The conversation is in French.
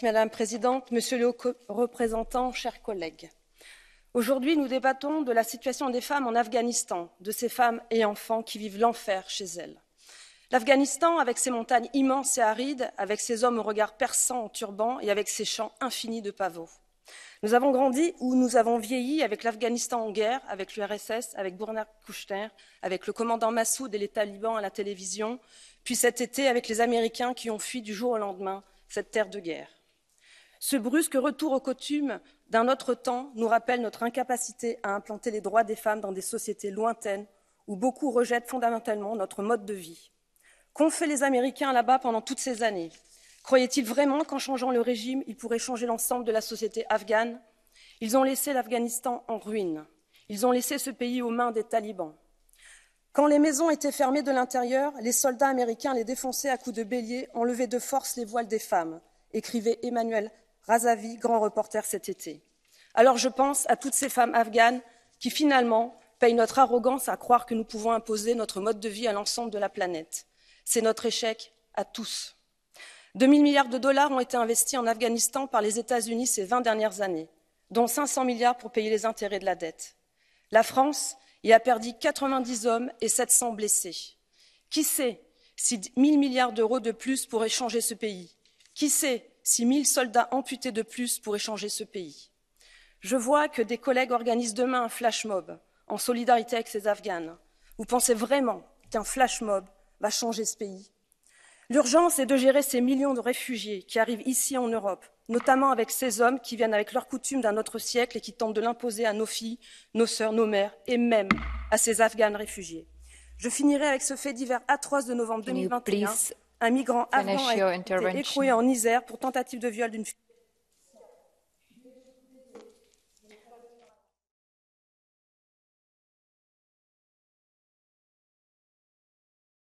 Madame la Présidente, Monsieur le Haut représentant, chers collègues. Aujourd'hui, nous débattons de la situation des femmes en Afghanistan, de ces femmes et enfants qui vivent l'enfer chez elles. L'Afghanistan, avec ses montagnes immenses et arides, avec ses hommes au regard perçant en turban et avec ses champs infinis de pavots. Nous avons grandi ou nous avons vieilli avec l'Afghanistan en guerre, avec l'URSS, avec Bernard Kouchner, avec le commandant Massoud et les talibans à la télévision, puis cet été avec les Américains qui ont fui du jour au lendemain cette terre de guerre. Ce brusque retour aux coutumes d'un autre temps nous rappelle notre incapacité à implanter les droits des femmes dans des sociétés lointaines où beaucoup rejettent fondamentalement notre mode de vie. Qu'ont fait les Américains là-bas pendant toutes ces années? Croyaient-ils vraiment qu'en changeant le régime, ils pourraient changer l'ensemble de la société afghane? Ils ont laissé l'Afghanistan en ruine. Ils ont laissé ce pays aux mains des talibans. Quand les maisons étaient fermées de l'intérieur, les soldats américains les défonçaient à coups de bélier, enlevaient de force les voiles des femmes, écrivait Emmanuel Razavi, grand reporter cet été. Alors je pense à toutes ces femmes afghanes qui finalement payent notre arrogance à croire que nous pouvons imposer notre mode de vie à l'ensemble de la planète. C'est notre échec à tous. 2 000 milliards de dollars ont été investis en Afghanistan par les États-Unis ces 20 dernières années, dont 500 milliards pour payer les intérêts de la dette. La France y a perdu 90 hommes et 700 blessés. Qui sait si 1 000 milliards d'euros de plus pourraient changer ce pays? Qui sait si 1 000 soldats amputés de plus pourraient changer ce pays? Je vois que des collègues organisent demain un flash mob en solidarité avec ces Afghanes. Vous pensez vraiment qu'un flash mob va changer ce pays? L'urgence est de gérer ces millions de réfugiés qui arrivent ici en Europe, notamment avec ces hommes qui viennent avec leurs coutumes d'un autre siècle et qui tentent de l'imposer à nos filles, nos sœurs, nos mères et même à ces Afghanes réfugiés. Je finirai avec ce fait divers atroce de novembre 2021. Un migrant afghan a été écroué en Isère pour tentative de viol d'une fille.